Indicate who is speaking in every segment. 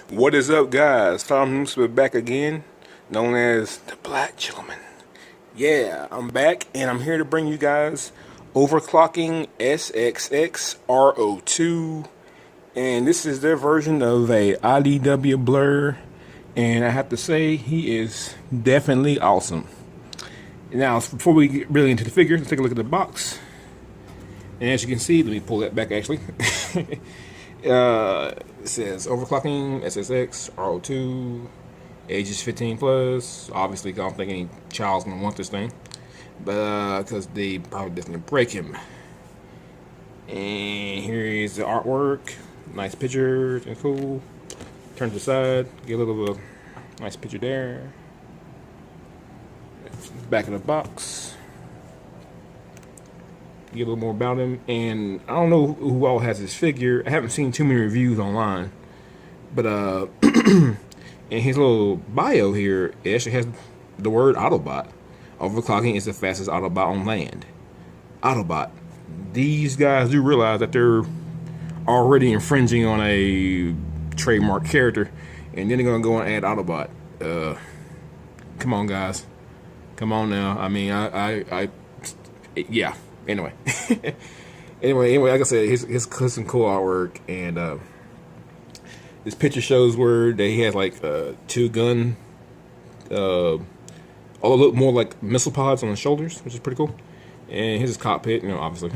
Speaker 1: What is up, guys? Tom Newspaper back again, known as the Black Gentleman. Yeah, I'm back, and I'm here to bring you guys overclocking SXXR02, and this is their version of a Idw Blur, and I have to say he is definitely awesome. Now, before we get really into the figure, let's take a look at the box. And as you can see, let me pull that back actually. It says overclocking SSX R02, ages 15 plus. Obviously, I don't think any child's gonna want this thing, but because they probably definitely break him. And here is the artwork. Nice picture, and cool. Turn to the side, get a little bit of nice picture there. Back of the box. Get a little more about him, and I don't know who all has his figure. I haven't seen too many reviews online, but in his little bio here, it actually has the word Autobot. Overclocking is the fastest Autobot on land. Autobot. These guys do realize that they're already infringing on a trademark character, and then they're gonna go and add Autobot. Come on, guys. Come on now. I mean, yeah. Anyway, anyway, like I said, his some cool artwork, and this picture shows where he has like two gun, all look more like missile pods on the shoulders, which is pretty cool. And here's his cockpit, obviously.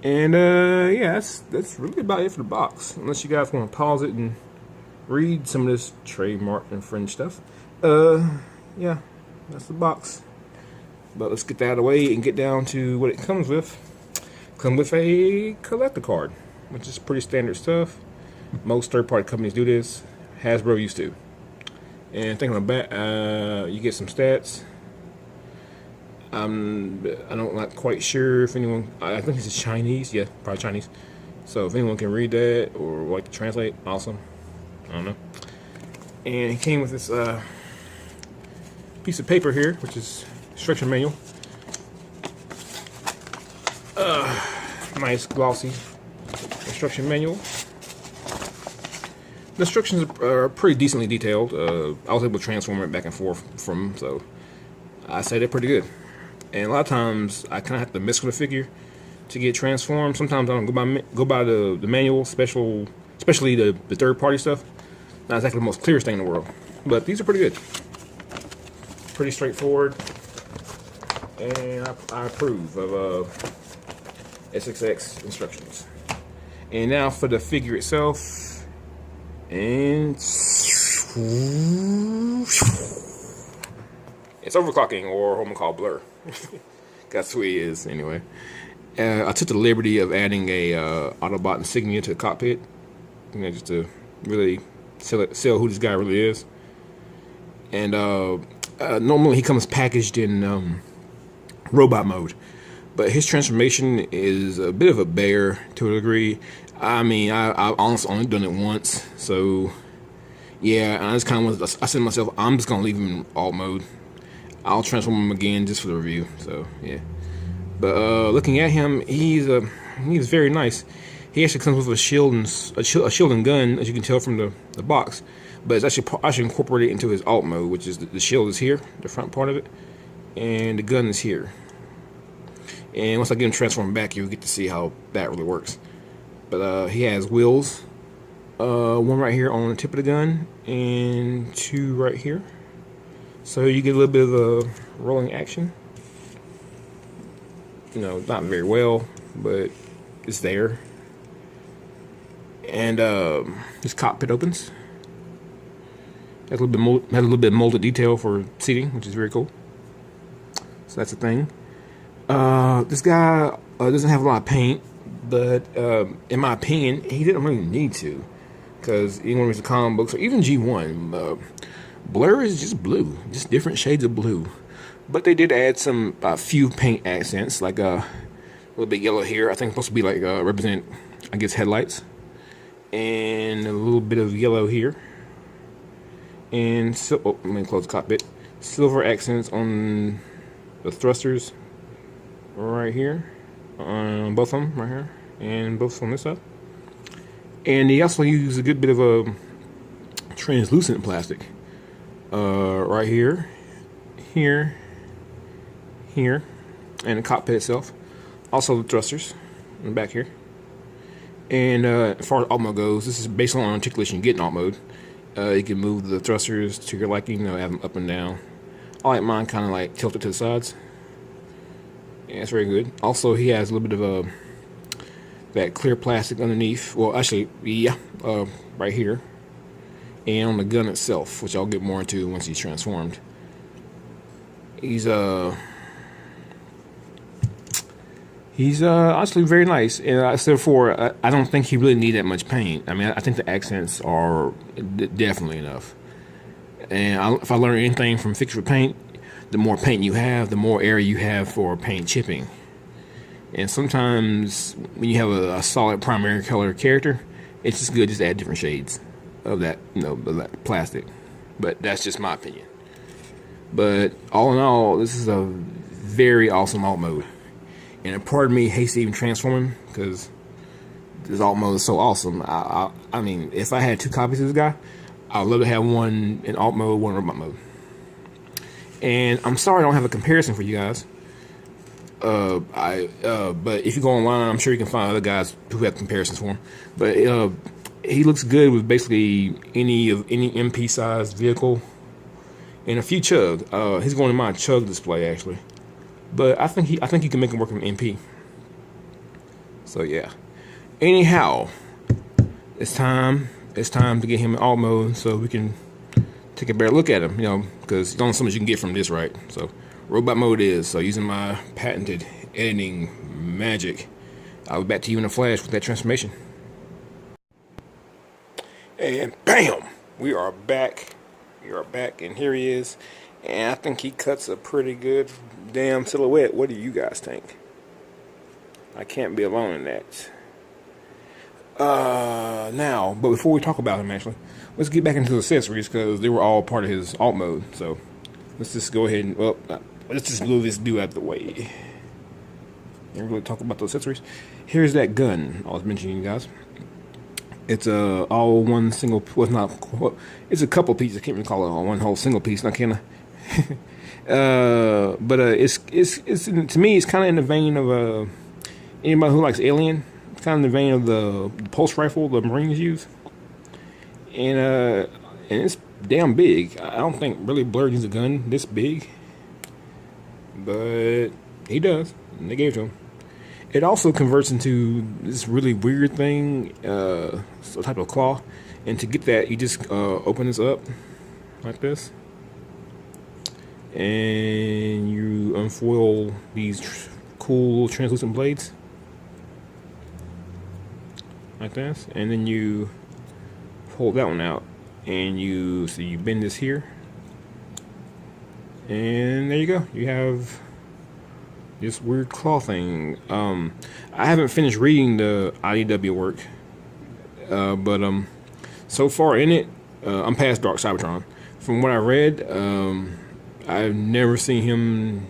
Speaker 1: And yeah, that's really about it for the box. Unless you guys want to pause it and read some of this trademark infringed stuff. Yeah, that's the box. But let's get that out of the way and get down to what it comes with. Comes with a collector card, which is pretty standard stuff. Most third-party companies do this. Hasbro used to. And thinking on the back, you get some stats. I'm not quite sure if anyone. I think this is Chinese. Yeah, probably Chinese. So if anyone can read that or like to translate, awesome. I don't know. And it came with this piece of paper here, which is instruction manual. Nice glossy instruction manual. The instructions are pretty decently detailed. I was able to transform it back and forth from, so I say they're pretty good. And a lot of times I kind of have to mess with the figure to get transformed. Sometimes I don't go by the manual, especially the third party stuff. Not exactly the most clearest thing in the world, but these are pretty good. Pretty straightforward. And I approve of SXX instructions. And now for the figure itself. And it's overclocking, or what we call Blur. That's who he is, anyway. I took the liberty of adding a Autobot insignia to the cockpit, just to really sell who this guy really is. And normally he comes packaged in robot mode, but his transformation is a bit of a bear to a degree. I mean, I've honestly only done it once, so yeah. I just kind of I said to myself, I'm just gonna leave him in alt mode. I'll transform him again just for the review. So yeah, but looking at him, he's very nice. He actually comes with a shield and gun, as you can tell from the box, but it's actually incorporated into his alt mode, which is the shield is here, the front part of it, and the gun is here. And once I get him transformed back, you'll get to see how that really works. But he has wheels, one right here on the tip of the gun, and two right here. So you get a little bit of rolling action. Not very well, but it's there. And this cockpit opens. Has a little bit of molded detail for seating, which is very cool. So that's a thing. This guy doesn't have a lot of paint, but in my opinion, he didn't really need to, because even when it was the comic books or even G1, Blur is just blue, just different shades of blue. But they did add a few paint accents, like a little bit yellow here. I think it's supposed to be like represent, I guess, headlights, and a little bit of yellow here. And so, let me close the cockpit. Silver accents on the thrusters right here, both of them right here, and both on this side. And he also used a good bit of translucent plastic. Right here, here, here, and the cockpit itself. Also the thrusters in the back here. And as far as alt mode goes, this is based on articulation you get in alt mode. You can move the thrusters to your liking, have them up and down. I like mine kind of like tilted to the sides. Yeah, it's very good. Also, he has a little bit of that clear plastic underneath. Well, actually, yeah, right here. And on the gun itself, which I'll get more into once he's transformed. He's actually very nice, and therefore I don't think he really needs that much paint. I mean, I think the accents are definitely enough. And if I learn anything from Fix with Paint, the more paint you have, the more area you have for paint chipping. And sometimes when you have a solid primary color character, it's just good just to add different shades of that, of that plastic. But that's just my opinion. But all in all, this is a very awesome alt mode. And a part of me hates to even transform him because this alt mode is so awesome. I mean, if I had 2 copies of this guy, I'd love to have one in alt mode, one in robot mode. And I'm sorry I don't have a comparison for you guys. But if you go online, I'm sure you can find other guys who have comparisons for him. But he looks good with basically any MP sized vehicle and a few chug. He's going in my chug display actually, but I think you can make him work with MP. So yeah. Anyhow, it's time to get him in alt mode so we can take a better look at him. Because there's only so much you can get from this, right? So robot mode is. So using my patented editing magic, I'll be back to you in a flash with that transformation. And bam! We are back. We are back, and here he is. And I think he cuts a pretty good damn silhouette. What do you guys think? I can't be alone in that. Now, but before we talk about him, actually, let's get back into the accessories because they were all part of his alt mode. So let's just go ahead and let's just move this dude out of the way and really talk about the accessories. Here's that gun I was mentioning, you guys. It's all one single. Well, it's a couple pieces. I can't even call it one whole single piece. Now can I? But it's to me, it's kind of in the vein of anybody who likes Alien. It's kind of in the vein of the pulse rifle the Marines use, and it's damn big. I don't think really Blur needs a gun this big, but he does, and they gave it to him. It also converts into this really weird thing, a type of claw, and to get that, you just open this up like this, and you unfoil these cool translucent blades like this, and then you pull that one out, and you bend this here, and there you go. You have this weird claw thing. I haven't finished reading the IDW work, but so far in it, I'm past Dark Cybertron. From what I read, I've never seen him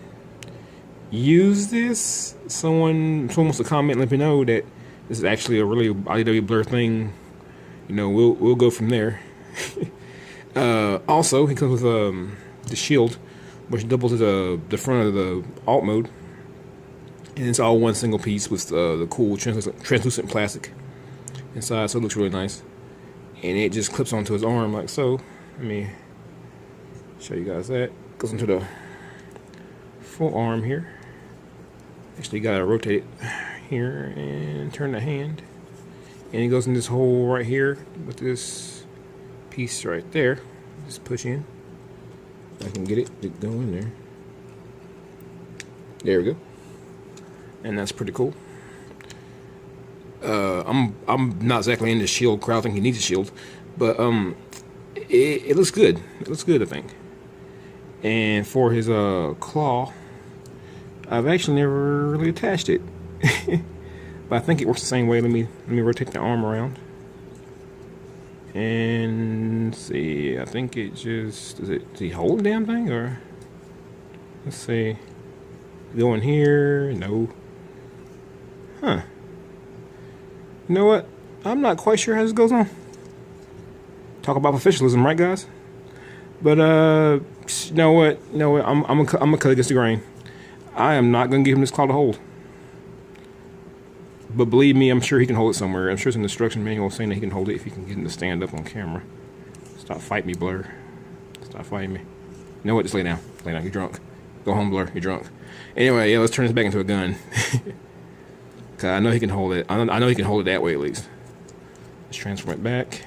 Speaker 1: use this. Someone wants to comment and let me know that this is actually a really IDW Blur thing. We'll go from there. Also, he comes with the shield, which doubles as the front of the alt mode. And it's all one single piece with the cool translucent plastic inside, so it looks really nice. And it just clips onto his arm like so. Let me show you guys that. Goes into the full arm here. Actually, you gotta rotate it here and turn the hand. And it goes in this hole right here with this piece right there. Just push in. I can get it to go in there. There we go. And that's pretty cool. I'm not exactly in the shield crowd. I think he needs a shield, but it looks good. It looks good, I think. And for his claw, I've actually never really attached it, but I think it works the same way. Let me rotate the arm around and see. I think it just does he hold the damn thing, or let's see. Go in here. No. Huh. You know what? I'm not quite sure how this goes on. Talk about professionalism, right, guys? But you know what? I'm gonna cut against the grain. I am not gonna give him this claw to hold. But believe me, I'm sure he can hold it somewhere. I'm sure it's an instruction manual saying that he can hold it if he can get him to stand up on camera. Stop fighting me, Blur. Stop fighting me. You know what? Just lay down. Lay down. You're drunk. Go home, Blur. You're drunk. Anyway, yeah, let's turn this back into a gun. Cause I know he can hold it. I know he can hold it that way at least. Let's transform it back.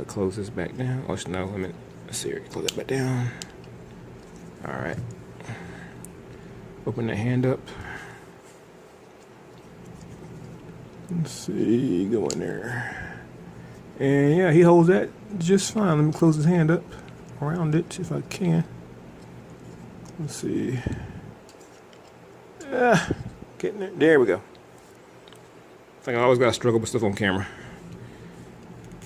Speaker 1: Close this back down. Oh no, let's see here. Close that back down. All right. Open that hand up. Let's see, go in there. And yeah, he holds that just fine. Let me close his hand up around it if I can. Let's see. Getting there. There we go. I think I always gotta struggle with stuff on camera.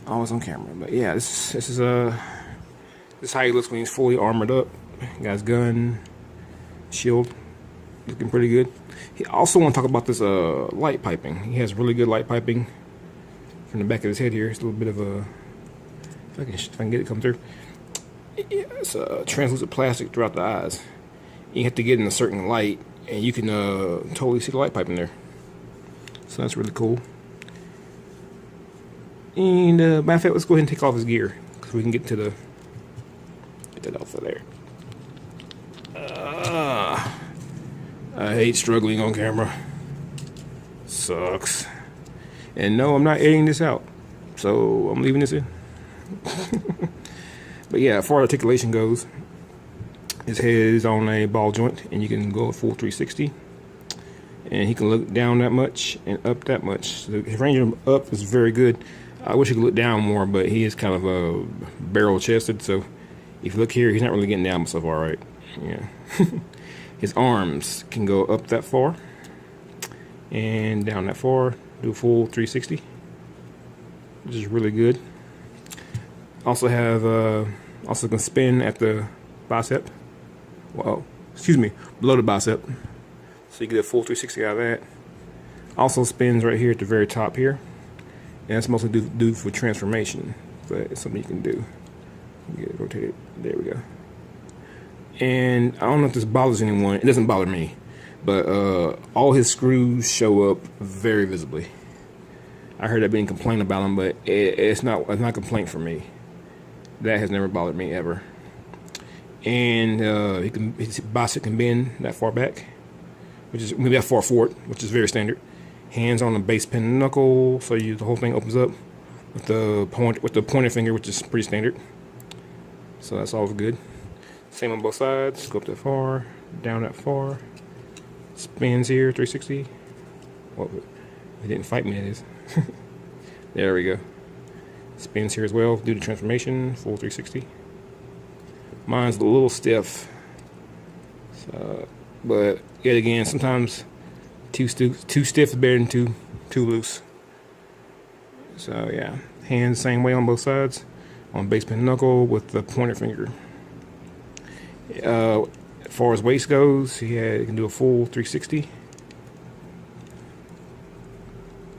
Speaker 1: Always on camera. But yeah, this is how he looks when he's fully armored up. Got his gun, shield, looking pretty good. He also want to talk about this light piping. He has really good light piping from the back of his head here. It's a little bit of a, if I can get it come through. It's translucent plastic throughout the eyes. You have to get in a certain light, and you can totally see the light piping there. So that's really cool. And matter of fact, let's go ahead and take off his gear because we can get to get that off of there. I hate struggling on camera. Sucks. And no, I'm not editing this out, so I'm leaving this in. But yeah, as far as articulation goes, his head is on a ball joint, and you can go a full 360. And he can look down that much and up that much. So his range of up is very good. I wish he could look down more, but he is kind of barrel chested, so if you look here, he's not really getting down so far, right? Yeah. His arms can go up that far and down that far, do a full 360, which is really good. Also can spin at the bicep. Well, excuse me, below the bicep. So you get a full 360 out of that. Also spins right here at the very top here. And that's mostly due for transformation, but it's something you can do. Get it rotated. There we go. And I don't know if this bothers anyone. It doesn't bother me, but all his screws show up very visibly. I heard that being complained about him, but it's not a complaint for me. That has never bothered me ever. And his bicep can bend that far back, which is maybe that far forward, which is very standard. Hands on the base pin knuckle, so the whole thing opens up with the pointer finger, which is pretty standard. So that's always good. Same on both sides. Go up that far, down that far. Spins here, 360. Well, it didn't fight me, that is. There we go. Spins here as well. Do the transformation, full 360. Mine's a little stiff. So, but yet again, sometimes too stiff is better than too loose. So yeah, hands same way on both sides. On base pin knuckle with the pointer finger. As far as waist goes, he can do a full 360.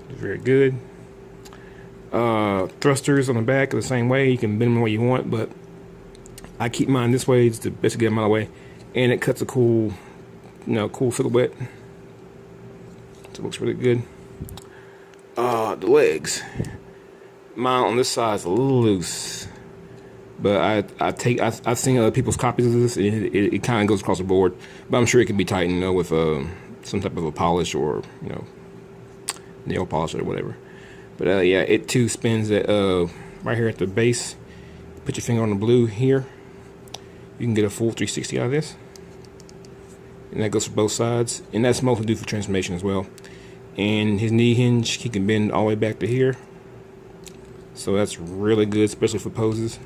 Speaker 1: Very good. Thrusters on the back are the same way. You can bend them the way you want, but I keep mine this way. It's the best to get them out of the way, and it cuts a cool silhouette. So it looks really good. The legs. Mine on this side is a little loose, but I've seen other people's copies of this. It kind of goes across the board, but I'm sure it can be tightened with some type of a polish or nail polish or whatever. But yeah, it too spins at right here at the base. Put your finger on the blue here. You can get a full 360 out of this, and that goes for both sides. And that's mostly due for transformation as well. And his knee hinge, he can bend all the way back to here. So that's really good, especially for poses.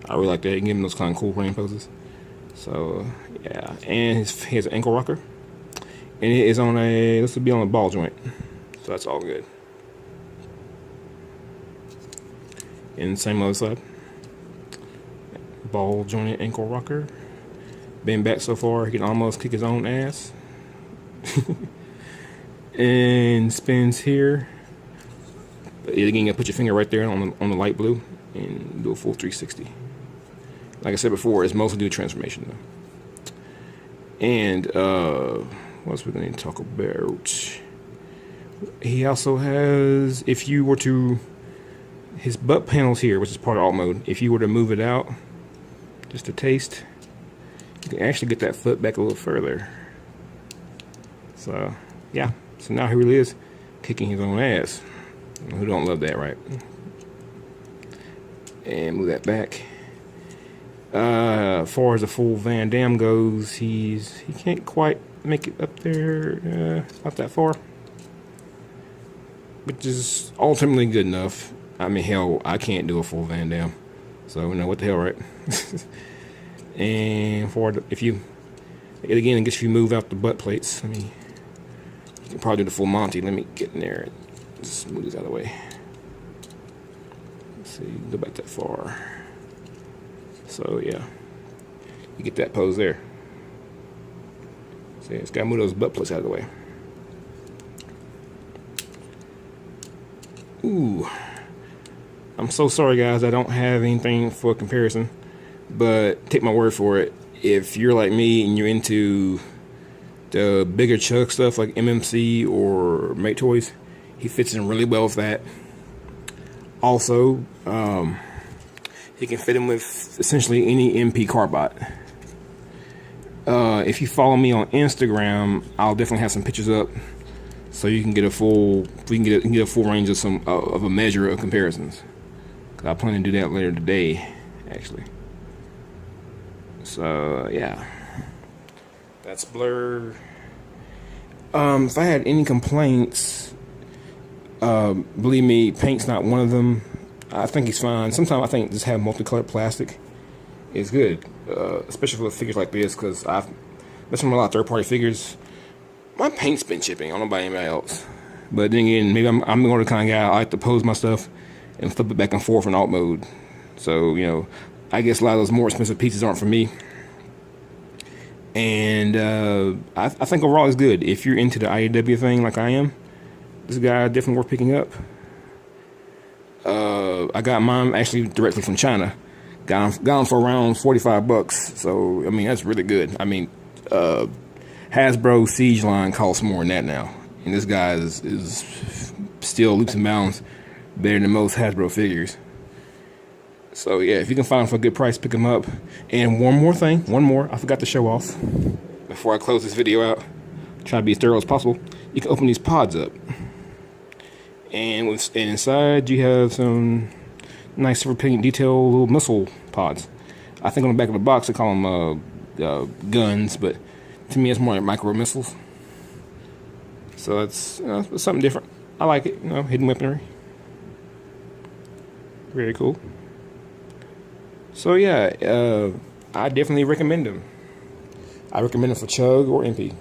Speaker 1: I really like that. You can give him those kind of cool running poses. So yeah, and he has an ankle rocker, and it is on this will be on a ball joint. So that's all good. And same other side. Ball jointed ankle rocker. Bend back so far he can almost kick his own ass. And spins here. Again, you put your finger right there on the light blue and do a full 360. Like I said before, it's mostly do transformation though. And what else we're going to talk about? He also has, if you were to, his butt panels here, which is part of alt mode, if you were to move it out just a taste, you can actually get that foot back a little further. So yeah, so now he really is kicking his own ass. Who don't love that, right? And move that back. As far as the full Van Damme goes, he can't quite make it up there, not that far, which is ultimately good enough. I mean, hell, I can't do a full Van Damme, so you know what the hell, right? And if you, again, I guess if you move out the butt plates, you can probably do the full Monty. Let me get in there and just move this out of the way. Let's see, go back that far. So yeah, you get that pose there. So it's got to move those butt plates out of the way. Ooh, I'm so sorry guys, I don't have anything for comparison, but take my word for it, if you're like me and you're into the bigger chug stuff like MMC or Mate Toys, he fits in really well with that. Also, he can fit in with essentially any MP carbot. If you follow me on Instagram, I'll definitely have some pictures up, so you can get a full, you can get a full range of of a measure of comparisons. Cause I plan to do that later today, actually. So yeah, that's Blur. If I had any complaints, believe me, paint's not one of them. I think he's fine. Sometimes I think just have multicolored plastic is good, especially for figures like this, because I've messed with a lot of third-party figures. My paint's been chipping. I don't know about anybody else, but then again, maybe I'm the kind of guy I like to pose my stuff and flip it back and forth in alt mode. So you know, I guess a lot of those more expensive pieces aren't for me. And I think overall it's good. If you're into the IDW thing like I am, this guy definitely worth picking up. I got mine actually directly from China. Got them for around $45. So I mean, that's really good. I mean, Hasbro Siege line costs more than that now, and this guy is still leaps and bounds better than most Hasbro figures. So yeah, if you can find them for a good price, pick them up. And one more, I forgot to show off before I close this video out. Try to be as thorough as possible. You can open these pods up, and inside you have some nice silver paint detail little missile pods. I think on the back of the box they call them guns, but to me it's more like micro missiles. So it's something different. I like it, you know, hidden weaponry. Very cool. So yeah, I definitely recommend them. I recommend them for Chug or MP.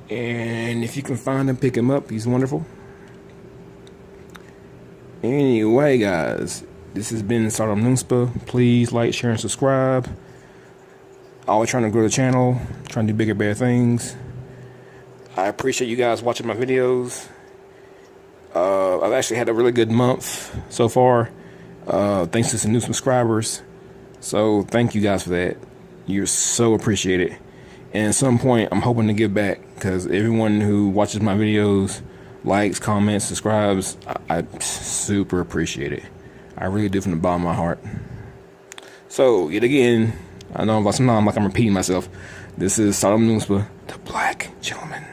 Speaker 1: And if you can find him, pick him up. He's wonderful. Anyway, guys, this has been Idw Blur. Please like, share, and subscribe. Always trying to grow the channel, trying to do bigger, better things. I appreciate you guys watching my videos. I've actually had a really good month so far, thanks to some new subscribers. So thank you guys for that. You're so appreciated. And at some point, I'm hoping to give back, because everyone who watches my videos, likes, comments, subscribes, I super appreciate it. I really do from the bottom of my heart. So, yet again, I know sometimes I'm repeating myself. This is Idw Blur, the Black Gentleman,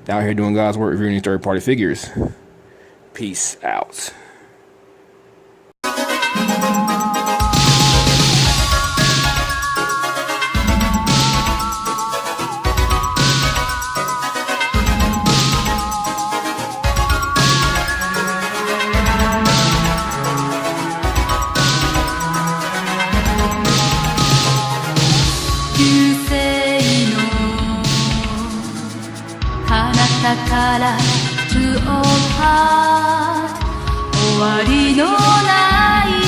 Speaker 1: out here doing God's work, reviewing third-party figures. Peace out.
Speaker 2: To all part 終わりのない